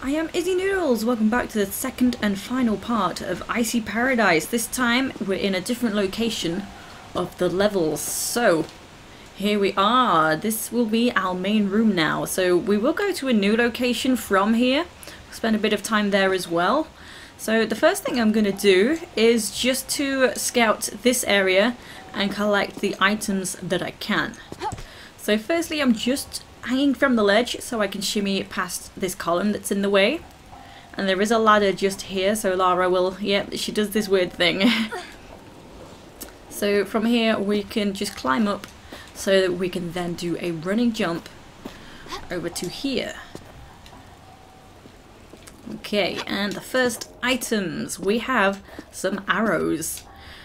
I am Izzy Noodles. Welcome back to the second and final part of Icy Paradise. This time we're in a different location of the levels. So here we are. This will be our main room now. So we will go to a new location from here. Spend a bit of time there as well. So the first thing I'm going to do is just to scout this area and collect the items that I can. So firstly I'm just hanging from the ledge so I can shimmy past this column that's in the way. And there is a ladder just here, so Lara will, yeah, she does this weird thing. So from here we can just climb up so that we can then do a running jump over to here. Okay, and the first items, we have some arrows.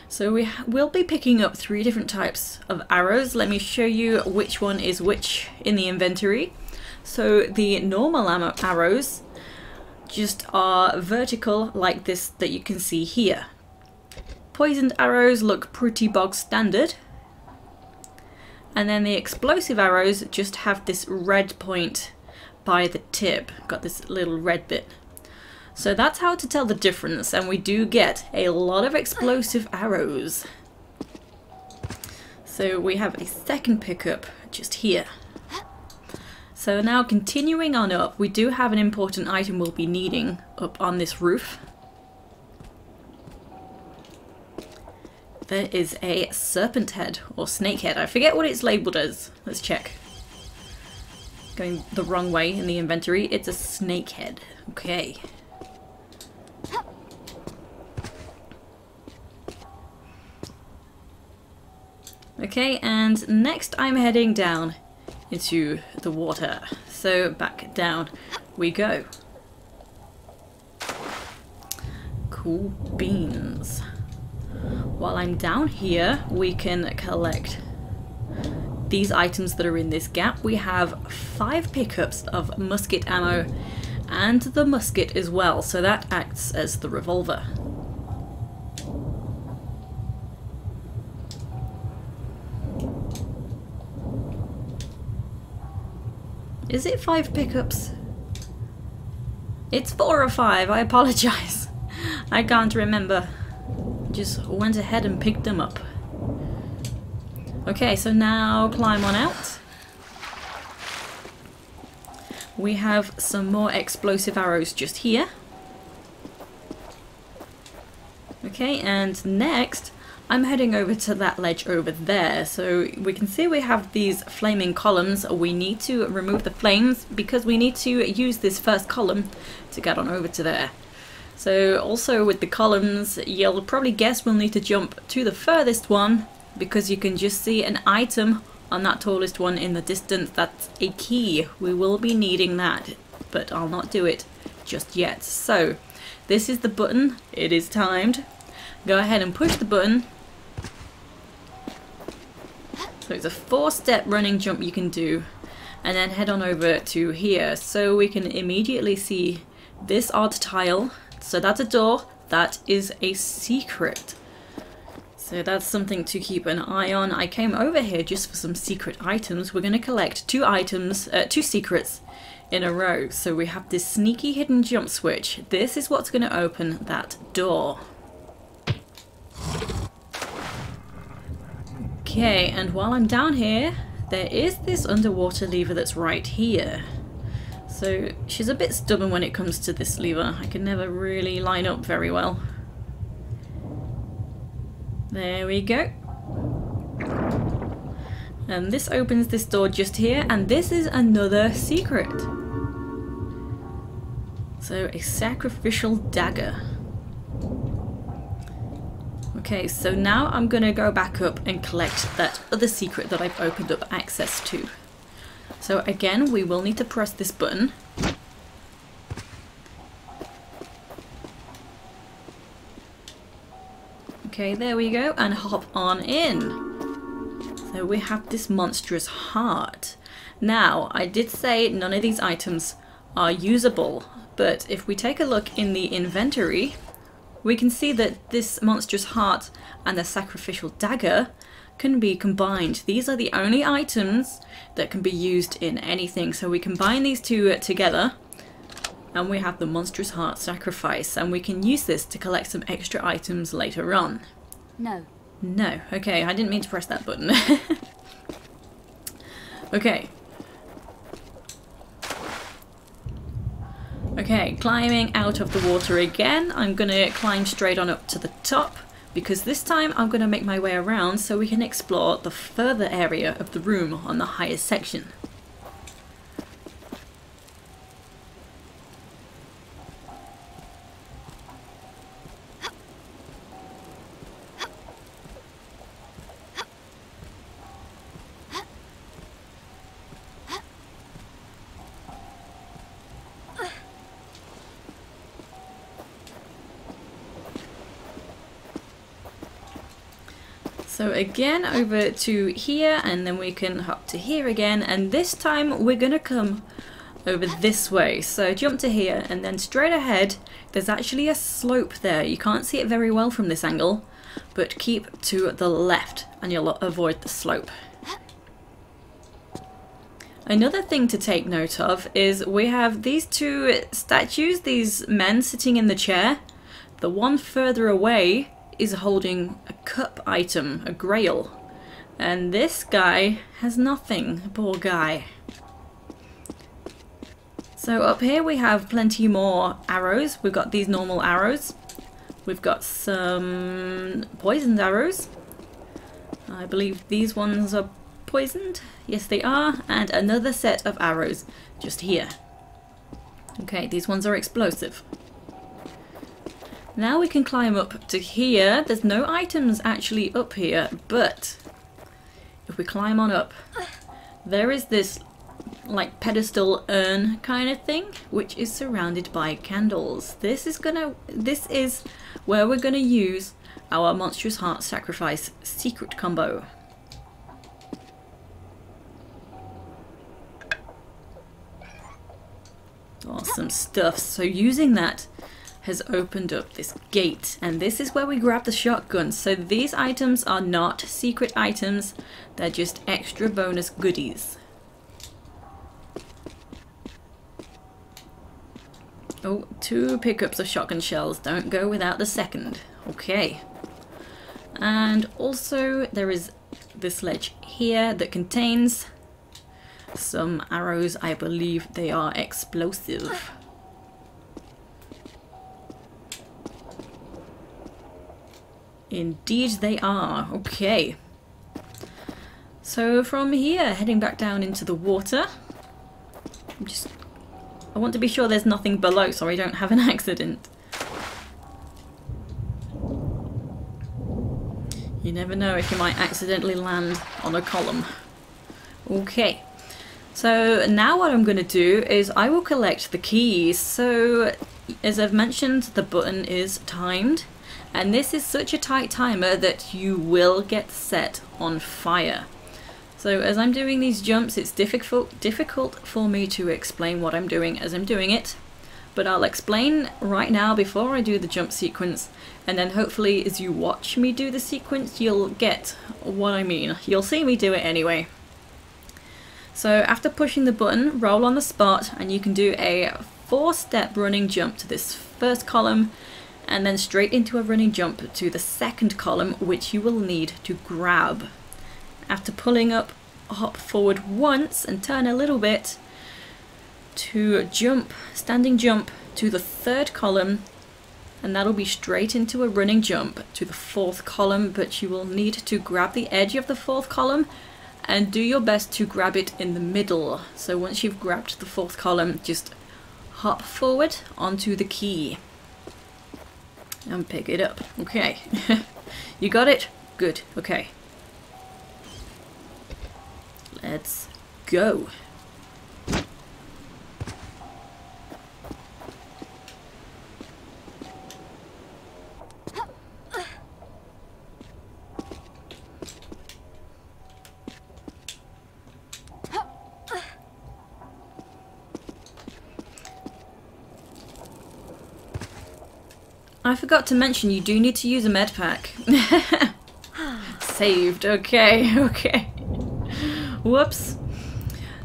So we'll be picking up 3 different types of arrows. Let me show you which one is which in the inventory. So the normal arrows just are vertical like this that you can see here. Poisoned arrows look pretty bog standard. And then the explosive arrows just have this red point by the tip. Got this little red bit. So that's how to tell the difference, and we do get a lot of explosive arrows. So we have a second pickup just here. So now continuing on up, we do have an important item we'll be needing up on this roof. There is a serpent head, or snake head. I forget what it's labelled as. Let's check. Going the wrong way in the inventory. It's a snake head. Okay. Okay, and next I'm heading down into the water. So back down we go. Cool beans. While I'm down here, we can collect these items that are in this gap. We have 5 pickups of musket ammo and the musket as well, so that acts as the revolver. Is it 5 pickups? It's 4 or 5, I apologise. I can't remember. Just went ahead and picked them up. Okay, so now climb on out. We have some more explosive arrows just here. Okay, and next I'm heading over to that ledge over there. So we can see we have these flaming columns. We need to remove the flames because we need to use this first column to get on over to there. So also with the columns, you'll probably guess we'll need to jump to the furthest one because you can just see an item on that tallest one in the distance. That's a key. We will be needing that, but I'll not do it just yet. So this is the button. It is timed. Go ahead and push the button. So it's a 4-step running jump you can do, and then head on over to here. So we can immediately see this odd tile. So that's a door. That is a secret. So that's something to keep an eye on. I came over here just for some secret items. We're going to collect 2 items, 2 secrets in a row. So we have this sneaky hidden jump switch. This is what's going to open that door. Okay, and while I'm down here, there is this underwater lever that's right here. So she's a bit stubborn when it comes to this lever. I can never really line up very well. There we go. And this opens this door just here, and this is another secret. So a sacrificial dagger. Okay, so now I'm going to go back up and collect that other secret that I've opened up access to. So again, we will need to press this button. Okay, there we go, and hop on in. So we have this monstrous heart. Now, I did say none of these items are usable, but if we take a look in the inventory, we can see that this monstrous heart and the sacrificial dagger can be combined. These are the only items that can be used in anything. So we combine these two together and we have the Monstrous Heart Sacrifice, and we can use this to collect some extra items later on. No. No. Okay, I didn't mean to press that button. Okay. Okay, climbing out of the water again. I'm gonna climb straight on up to the top, because this time I'm gonna make my way around so we can explore the further area of the room on the highest section. So again over to here, and then we can hop to here again, and this time we're gonna come over this way. So jump to here, and then straight ahead there's actually a slope there. You can't see it very well from this angle, but keep to the left and you'll avoid the slope. Another thing to take note of is we have these two statues, these men sitting in the chair. The one further away is holding a cup item, a Grail, and this guy has nothing, poor guy. So up here we have plenty more arrows. We've got these normal arrows, we've got some poisoned arrows. I believe these ones are poisoned, yes they are, and another set of arrows just here. Okay, these ones are explosive. Now we can climb up to here. There's no items actually up here, but if we climb on up, there is this like pedestal urn kind of thing, which is surrounded by candles. This is where we're gonna use our Monstrous Heart Sacrifice secret combo. Awesome stuff. So using that has opened up this gate, and this is where we grab the shotgun. So these items are not secret items, they're just extra bonus goodies. Oh, 2 pickups of shotgun shells, don't go without the second. Okay. And also there is this ledge here that contains some arrows. I believe they are explosive. Indeed they are. Okay. So from here, heading back down into the water. I want to be sure there's nothing below so I don't have an accident. You never know if you might accidentally land on a column. Okay. So now what I'm going to do is I will collect the keys. So as I've mentioned, the button is timed. And this is such a tight timer that you will get set on fire. So as I'm doing these jumps, it's difficult for me to explain what I'm doing as I'm doing it. But I'll explain right now before I do the jump sequence. And then hopefully as you watch me do the sequence, you'll get what I mean. You'll see me do it anyway. So after pushing the button, roll on the spot, and you can do a 4-step running jump to this first column, and then straight into a running jump to the second column, which you will need to grab. After pulling up, hop forward once and turn a little bit to jump, standing jump to the third column, and that'll be straight into a running jump to the fourth column, but you will need to grab the edge of the fourth column and do your best to grab it in the middle. So once you've grabbed the fourth column, just hop forward onto the key and pick it up. Okay. You got it? Good. Okay. Let's go. I forgot to mention you do need to use a medpack. Saved. Okay, okay. Whoops.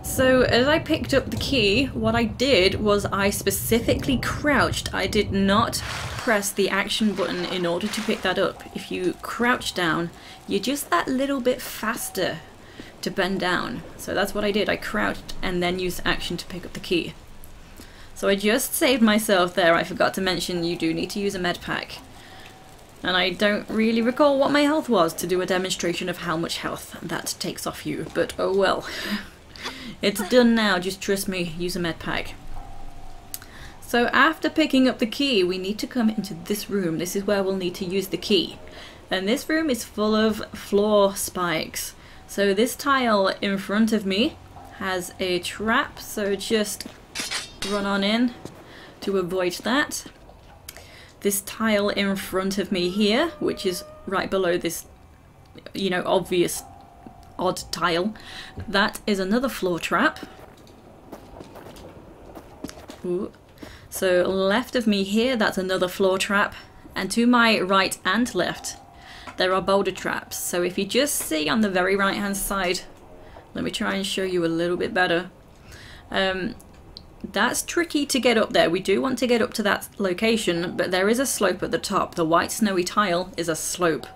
So as I picked up the key, what I did was I specifically crouched. I did not press the action button in order to pick that up. If you crouch down, you're just that little bit faster to bend down. So that's what I did. I crouched and then used action to pick up the key. So I just saved myself there. I forgot to mention you do need to use a Medpack. And I don't really recall what my health was to do a demonstration of how much health that takes off you, but oh well. It's done now, just trust me, use a Medpack. So after picking up the key, we need to come into this room. This is where we'll need to use the key. And this room is full of floor spikes. So this tile in front of me has a trap, so just run on in to avoid that. This tile in front of me here, which is right below this, you know, obvious odd tile, that is another floor trap. Ooh. So left of me here, that's another floor trap, and to my right and left there are boulder traps. So if you just see on the very right hand side, let me try and show you a little bit better. That's tricky to get up there. We do want to get up to that location, but there is a slope at the top. The white snowy tile is a slope,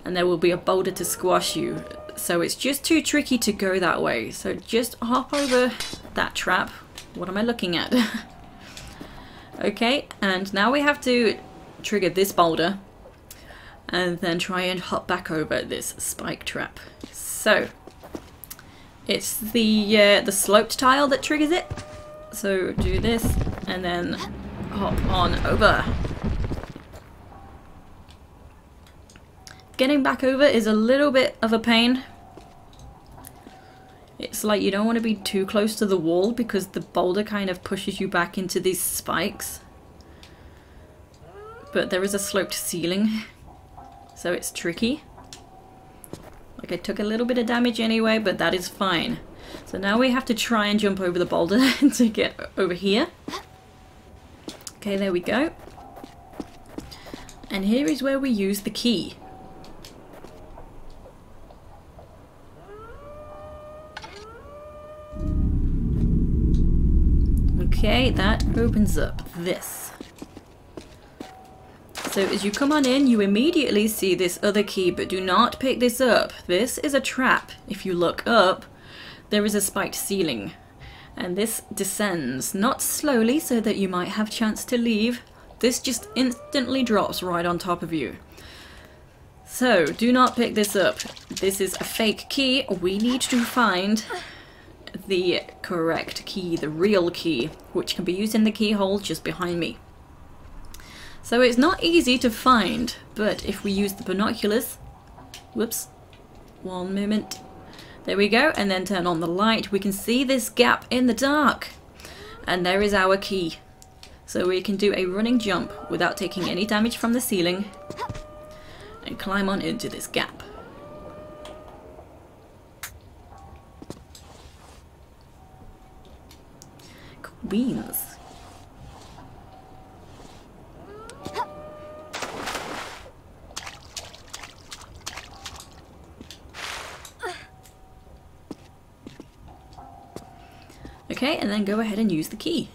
and there will be a boulder to squash you. So it's just too tricky to go that way. So just hop over that trap. What am I looking at? Okay, and now we have to trigger this boulder and then try and hop back over this spike trap. So it's the sloped tile that triggers it. So do this and then hop on over. Getting back over is a little bit of a pain. It's like you don't want to be too close to the wall because the boulder kind of pushes you back into these spikes. But there is a sloped ceiling, so it's tricky. Like I took a little bit of damage anyway, but that is fine. So now we have to try and jump over the boulder to get over here. Okay, there we go. And here is where we use the key. Okay, that opens up this. So as you come on in, you immediately see this other key, but do not pick this up. This is a trap. If you look up, there is a spiked ceiling, and this descends, not slowly so that you might have chance to leave. This just instantly drops right on top of you. So do not pick this up. This is a fake key. We need to find the correct key, the real key, which can be used in the keyhole just behind me. So it's not easy to find, but if we use the binoculars, whoops, one moment, there we go, and then turn on the light, we can see this gap in the dark, and there is our key. So we can do a running jump without taking any damage from the ceiling and climb on into this gap. Beans. Okay, and then go ahead and use the key.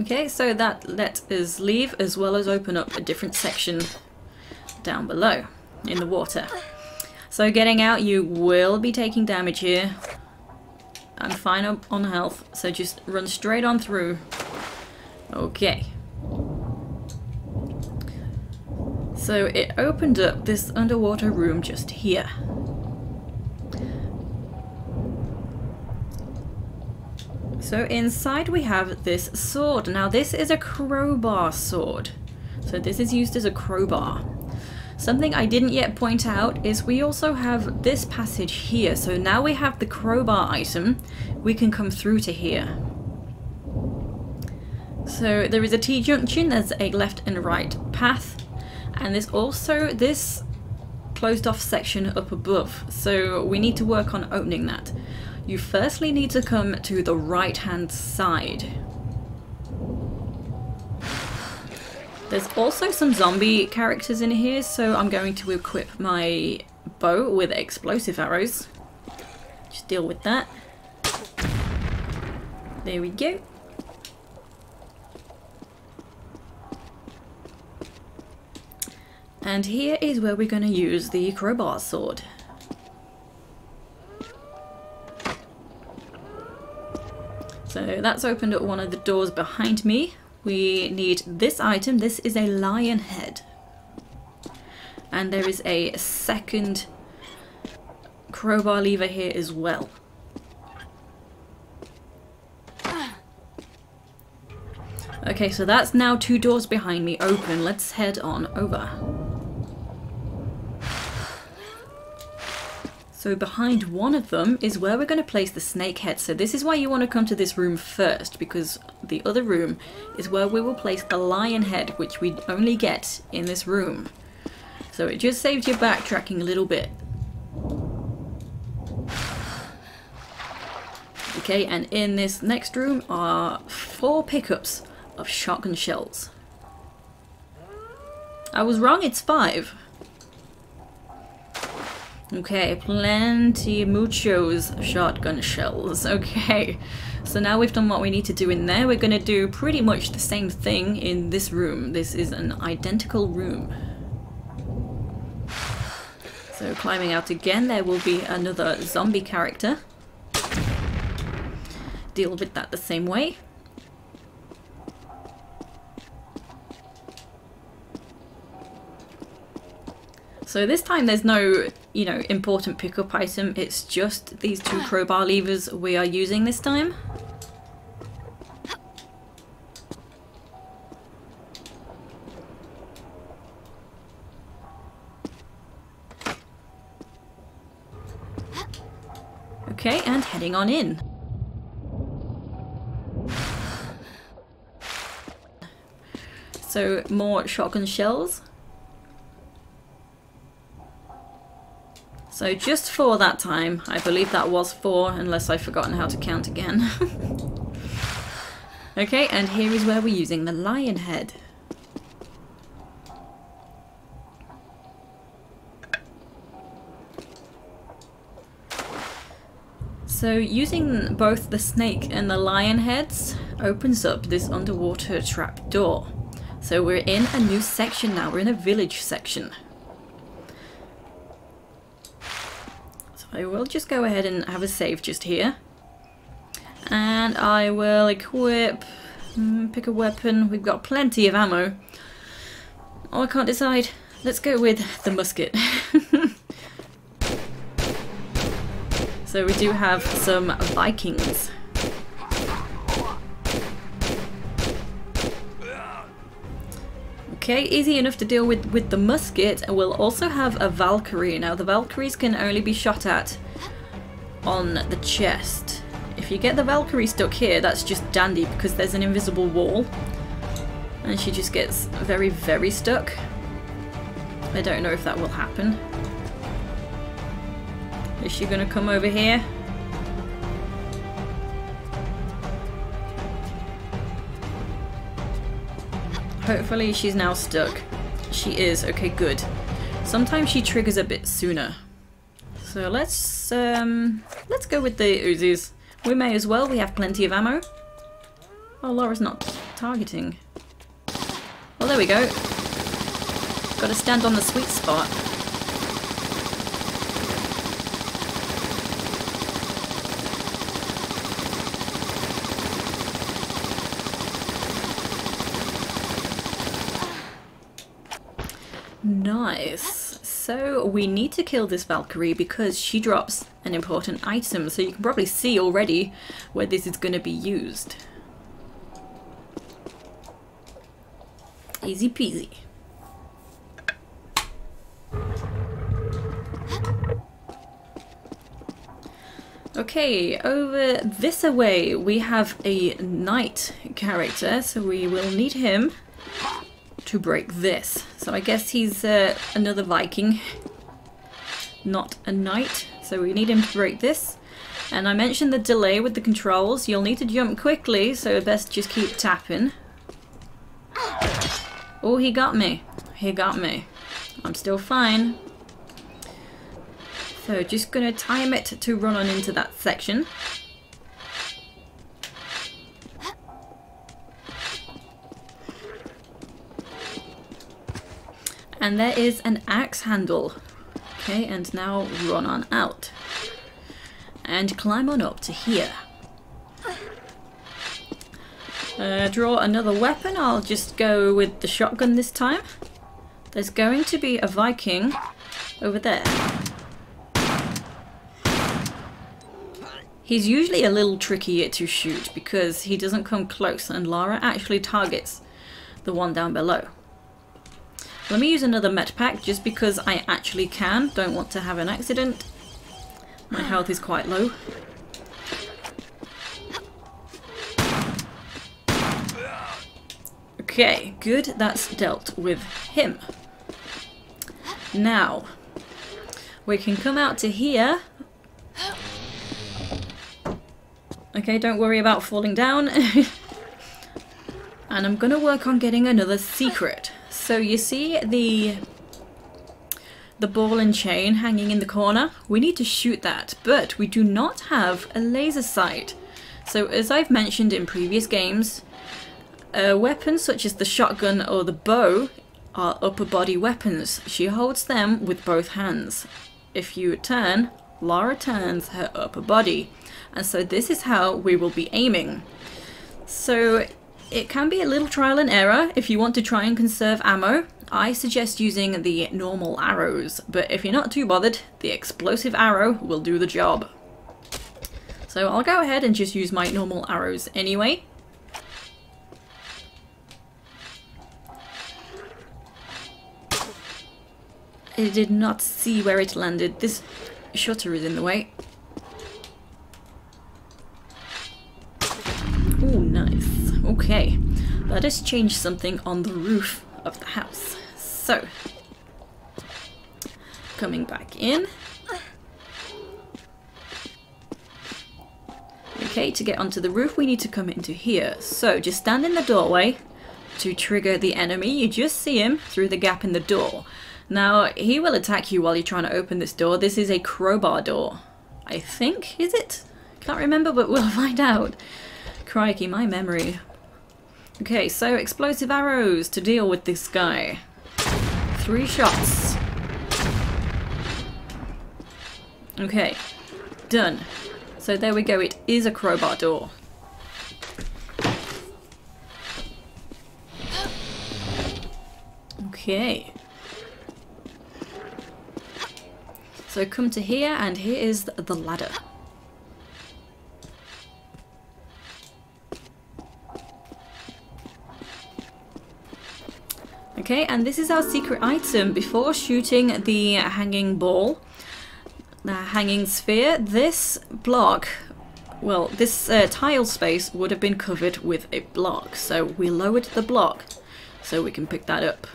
Okay, so that let us leave as well as open up a different section down below in the water. So getting out, you will be taking damage here. I'm fine on health, so just run straight on through. Okay. So it opened up this underwater room just here. So inside we have this sword. Now this is a crowbar sword. So this is used as a crowbar. Something I didn't yet point out is we also have this passage here. So now we have the crowbar item, we can come through to here. So there is a T-junction, there's a left and right path, and there's also this closed off section up above. So we need to work on opening that. You firstly need to come to the right hand side. There's also some zombie characters in here, so I'm going to equip my bow with explosive arrows. Just deal with that. There we go. And here is where we're going to use the crowbar sword. So that's opened up one of the doors behind me. We need this item. This is a lion head. And there is a second crowbar lever here as well. Okay, so that's now 2 doors behind me open. Let's head on over. So behind one of them is where we're going to place the snake head. So this is why you want to come to this room first, because the other room is where we will place the lion head, which we only get in this room. So it just saves you backtracking a little bit. Okay, and in this next room are 4 pickups of shotgun shells. I was wrong, it's 5. Okay, plenty, muchos shotgun shells. Okay, so now we've done what we need to do in there. We're going to do pretty much the same thing in this room. This is an identical room. So climbing out again, there will be another zombie character. Deal with that the same way. So this time there's no, you know, important pickup item. It's just these 2 crowbar levers we are using this time. Okay, and heading on in. So more shotgun shells. So just 4 that time. I believe that was 4, unless I've forgotten how to count again. Okay, and here is where we're using the lion head. So using both the snake and the lion heads opens up this underwater trap door. So we're in a new section now. We're in a village section. I will just go ahead and have a save just here. And I will equip, pick a weapon. We've got plenty of ammo. Oh, I can't decide. Let's go with the musket. So we do have some Vikings. Okay, easy enough to deal with the musket, and we'll also have a Valkyrie. Now the Valkyries can only be shot at on the chest. If you get the Valkyrie stuck here, that's just dandy because there's an invisible wall and she just gets very, very stuck. I don't know if that will happen. Is she gonna come over here? Hopefully she's now stuck. She is. Okay, good. Sometimes she triggers a bit sooner. So let's go with the Uzis. We may as well. We have plenty of ammo. Oh, Laura's not targeting. Well, there we go. Got to stand on the sweet spot. Nice. So we need to kill this Valkyrie because she drops an important item. So you can probably see already where this is going to be used. Easy peasy. Okay, over this away we have a knight character, so we will need him to break this. So I guess he's another Viking, not a knight. So we need him to break this. And I mentioned the delay with the controls. You'll need to jump quickly, so best just keep tapping. Oh, he got me. He got me. I'm still fine. So just gonna time it to run on into that section. And there is an axe handle. Okay, and now run on out. And climb on up to here. Draw another weapon. I'll just go with the shotgun this time. There's going to be a Viking over there. He's usually a little trickier to shoot because he doesn't come close, and Lara actually targets the one down below. Let me use another Medpack just because I actually can. Don't want to have an accident. My health is quite low. Okay, good. That's dealt with him. Now, we can come out to here. Okay, don't worry about falling down. And I'm gonna work on getting another secret. So you see the ball and chain hanging in the corner? We need to shoot that, but we do not have a laser sight. So as I've mentioned in previous games, weapons such as the shotgun or the bow are upper body weapons. She holds them with both hands. If you turn, Lara turns her upper body. And so this is how we will be aiming. So it can be a little trial and error if you want to try and conserve ammo. I suggest using the normal arrows, but if you're not too bothered, the explosive arrow will do the job. So I'll go ahead and just use my normal arrows anyway. I did not see where it landed. This shutter is in the way. Oh, nice. Okay, let us change something on the roof of the house. So, coming back in. Okay, to get onto the roof we need to come into here. So just stand in the doorway to trigger the enemy. You just see him through the gap in the door. Now, he will attack you while you're trying to open this door. This is a crowbar door, I think, is it? Can't remember, but we'll find out. Crikey, my memory. Okay, so explosive arrows to deal with this guy. 3 shots. Okay, done. So there we go, it is a crowbar door. Okay. So come to here, and here is the ladder. Okay, and this is our secret item. Before shooting the hanging ball, the hanging sphere, this block, well, this tile space would have been covered with a block. So we lowered the block so we can pick that up.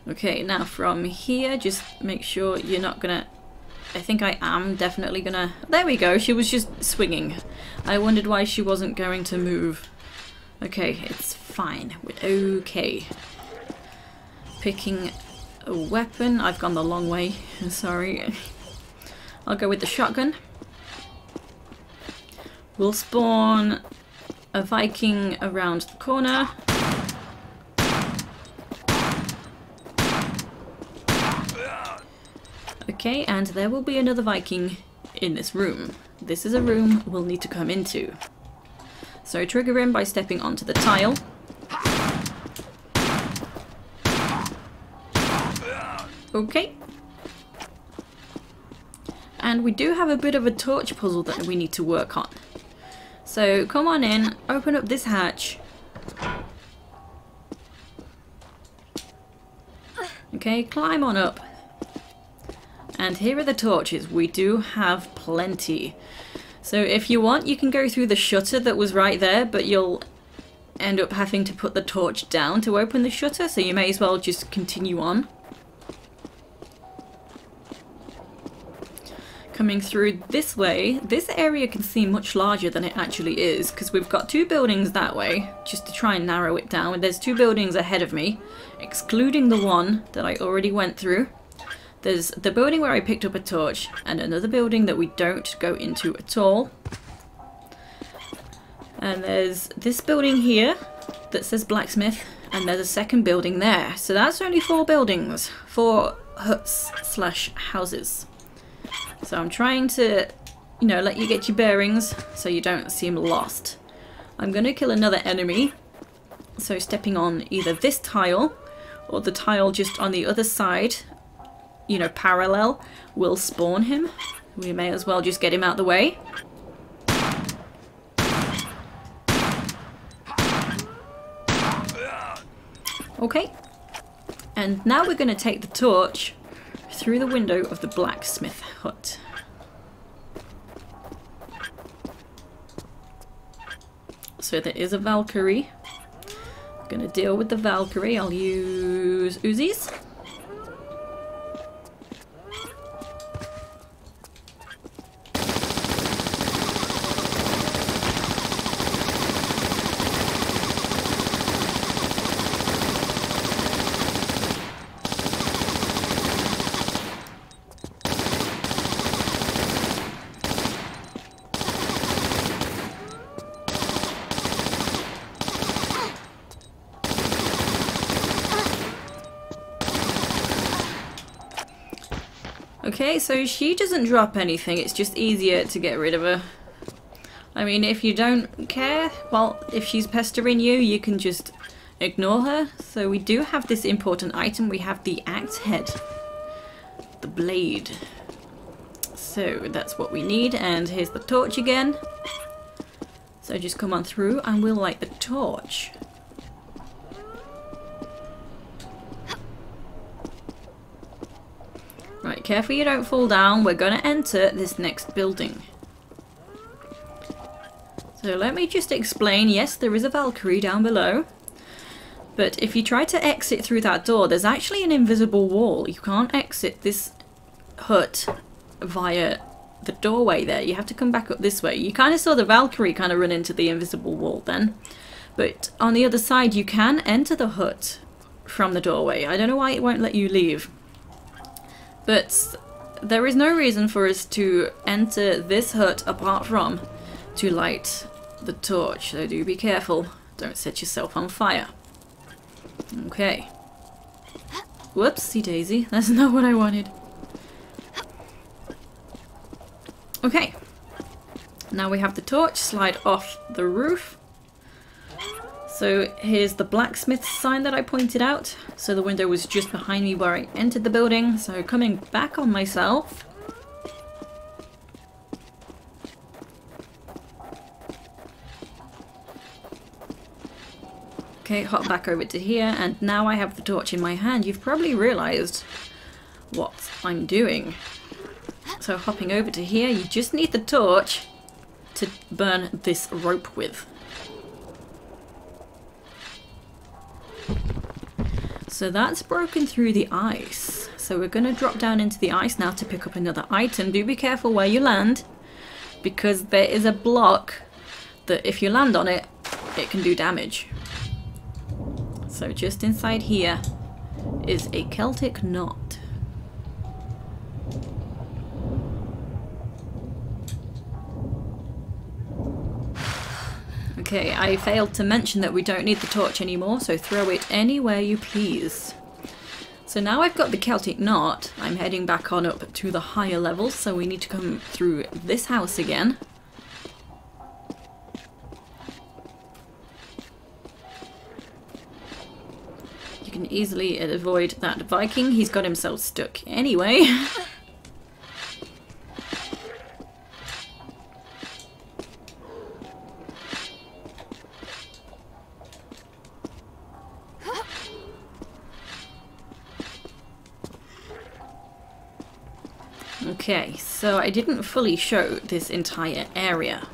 Okay, now from here, just make sure you're not gonna... I think I am definitely gonna... There we go, she was just swinging. I wondered why she wasn't going to move. Okay, it's fine. We're okay. Picking a weapon. I've gone the long way, sorry. I'll go with the shotgun. We'll spawn a Viking around the corner. Okay, and there will be another Viking in this room. This is a room we'll need to come into. So trigger him by stepping onto the tile. Okay. And we do have a bit of a torch puzzle that we need to work on. So come on in, open up this hatch. Okay, climb on up. And here are the torches. We do have plenty. So if you want, you can go through the shutter that was right there, but you'll end up having to put the torch down to open the shutter, so you may as well just continue on. Coming through this way, this area can seem much larger than it actually is, because we've got 2 buildings that way, just to try and narrow it down. And there's 2 buildings ahead of me, excluding the one that I already went through. There's the building where I picked up a torch, and another building that we don't go into at all. And there's this building here that says blacksmith, and there's a second building there. So that's only 4 buildings, 4 huts slash houses. So I'm trying to, you know, let you get your bearings so you don't seem lost. I'm going to kill another enemy. So stepping on either this tile or the tile just on the other side, you know, parallel, will spawn him. We may as well just get him out the way. Okay. And now we're going to take the torch through the window of the blacksmith hut. So there is a Valkyrie. I'm going to deal with the Valkyrie. I'll use Uzis. Okay, so she doesn't drop anything, it's just easier to get rid of her. I mean, if you don't care, well, if she's pestering you, you can just ignore her. So we do have this important item, we have the axe head. The blade. So that's what we need, and here's the torch again. So just come on through and we'll light the torch. Right, careful you don't fall down. We're going to enter this next building. So let me just explain. Yes, there is a Valkyrie down below. But if you try to exit through that door, there's actually an invisible wall. You can't exit this hut via the doorway there. You have to come back up this way. You kind of saw the Valkyrie kind of run into the invisible wall then. But on the other side, you can enter the hut from the doorway. I don't know why it won't let you leave. But there is no reason for us to enter this hut apart from to light the torch. So do be careful. Don't set yourself on fire. Okay. Whoopsie daisy. That's not what I wanted. Okay. Now we have the torch. Slide off the roof. So here's the blacksmith sign that I pointed out. So the window was just behind me where I entered the building. So coming back on myself. Okay, hop back over to here, and now I have the torch in my hand. You've probably realised what I'm doing. So hopping over to here, you just need the torch to burn this rope with. So that's broken through the ice. So we're going to drop down into the ice now to pick up another item. Do be careful where you land, because there is a block that if you land on it, it can do damage. So just inside here is a Celtic Knot. Okay, I failed to mention that we don't need the torch anymore, so throw it anywhere you please. So now I've got the Celtic Knot, I'm heading back on up to the higher levels, so we need to come through this house again. You can easily avoid that Viking, he's got himself stuck anyway. Okay, so I didn't fully show this entire area.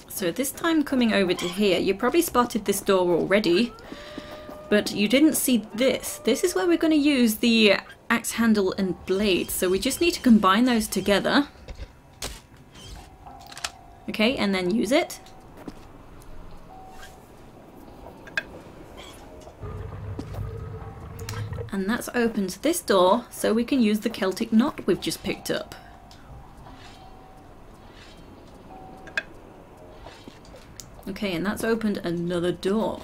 So this time coming over to here, you probably spotted this door already. But you didn't see this. This is where we're going to use the axe handle and blade. So we just need to combine those together. Okay, and then use it. And that's opened this door, so we can use the Celtic Knot we've just picked up. Okay, and that's opened another door.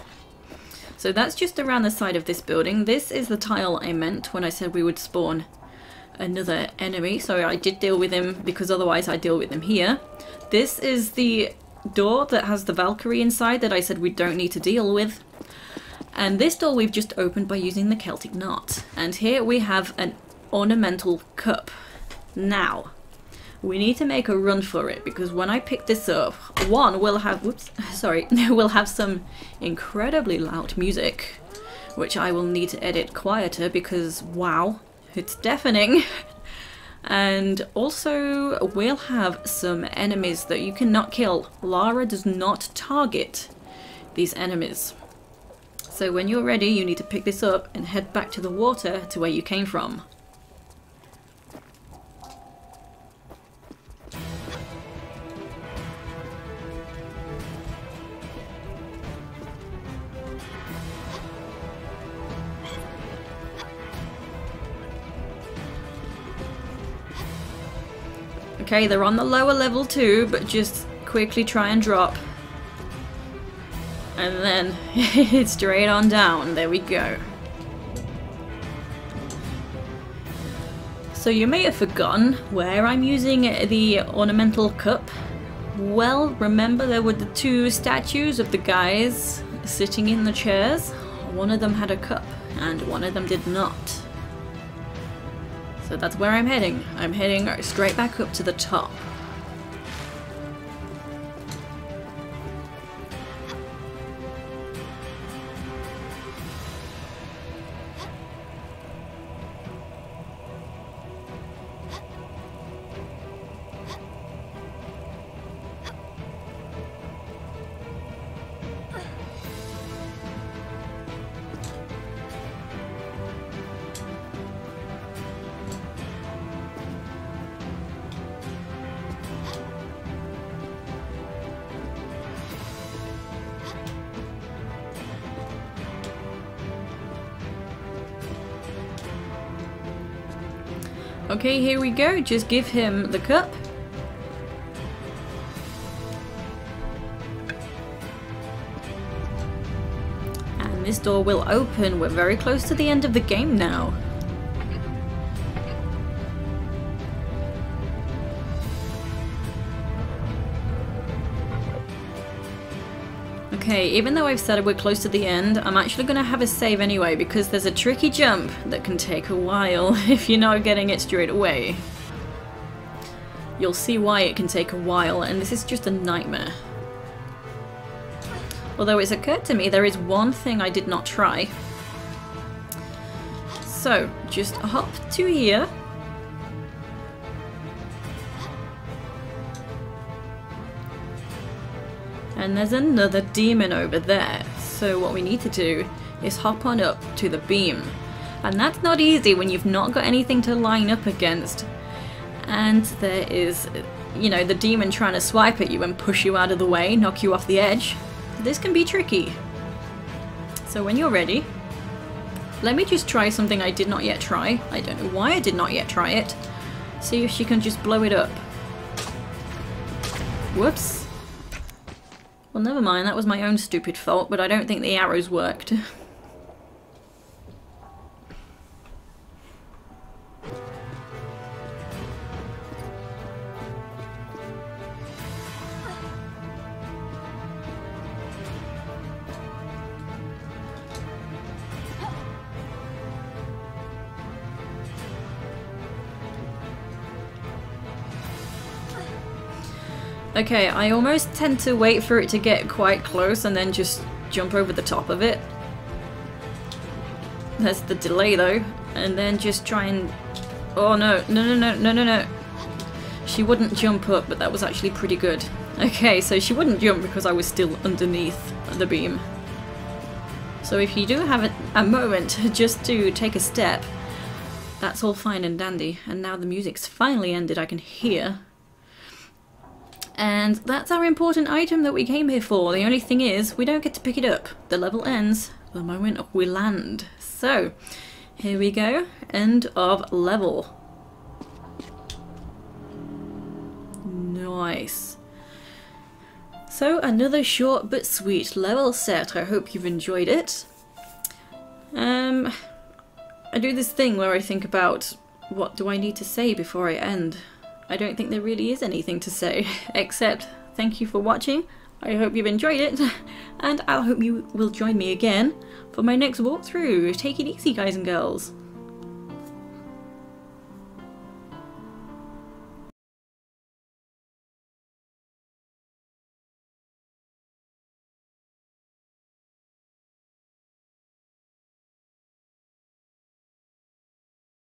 So that's just around the side of this building. This is the tile I meant when I said we would spawn another enemy. So I did deal with him because otherwise I deal with him here. This is the door that has the Valkyrie inside that I said we don't need to deal with. And this door we've just opened by using the Celtic Knot. And here we have an ornamental cup. Now, we need to make a run for it because when I pick this up, one, we'll have, we'll have some incredibly loud music, which I will need to edit quieter because, wow, it's deafening. And also, we'll have some enemies that you cannot kill. Lara does not target these enemies. So when you're ready, you need to pick this up and head back to the water to where you came from. Okay, they're on the lower level too, but just quickly try and drop. And then it's straight on down. There we go. So you may have forgotten where I'm using the ornamental cup. Well, remember there were the two statues of the guys sitting in the chairs? One of them had a cup and one of them did not. So that's where I'm heading. I'm heading straight back up to the top. Okay, here we go. Just give him the cup. And this door will open. We're very close to the end of the game now. Okay, even though I've said we're close to the end, I'm actually going to have a save anyway because there's a tricky jump that can take a while if you're not getting it straight away. You'll see why it can take a while, and this is just a nightmare. Although it's occurred to me there is one thing I did not try. So, just hop to here. And there's another demon over there. So what we need to do is hop on up to the beam. And that's not easy when you've not got anything to line up against. And there is, you know, the demon trying to swipe at you and push you out of the way, knock you off the edge. This can be tricky. So when you're ready, let me just try something I did not yet try. I don't know why I did not yet try it. See if she can just blow it up. Whoops. Well, never mind, that was my own stupid fault, but I don't think the arrows worked. Okay, I almost tend to wait for it to get quite close and then just jump over the top of it. That's the delay though. And then just try and... Oh no, no. She wouldn't jump up, but that was actually pretty good. Okay, so she wouldn't jump because I was still underneath the beam. So if you do have a moment just to take a step, that's all fine and dandy. And now the music's finally ended, I can hear. And that's our important item that we came here for. The only thing is, we don't get to pick it up. The level ends the moment we land. So, here we go. End of level. Nice. So, another short but sweet level set. I hope you've enjoyed it. I do this thing where I think about what do I need to say before I end. I don't think there really is anything to say, except thank you for watching. I hope you've enjoyed it, and I hope you will join me again for my next walkthrough. Take it easy, guys and girls.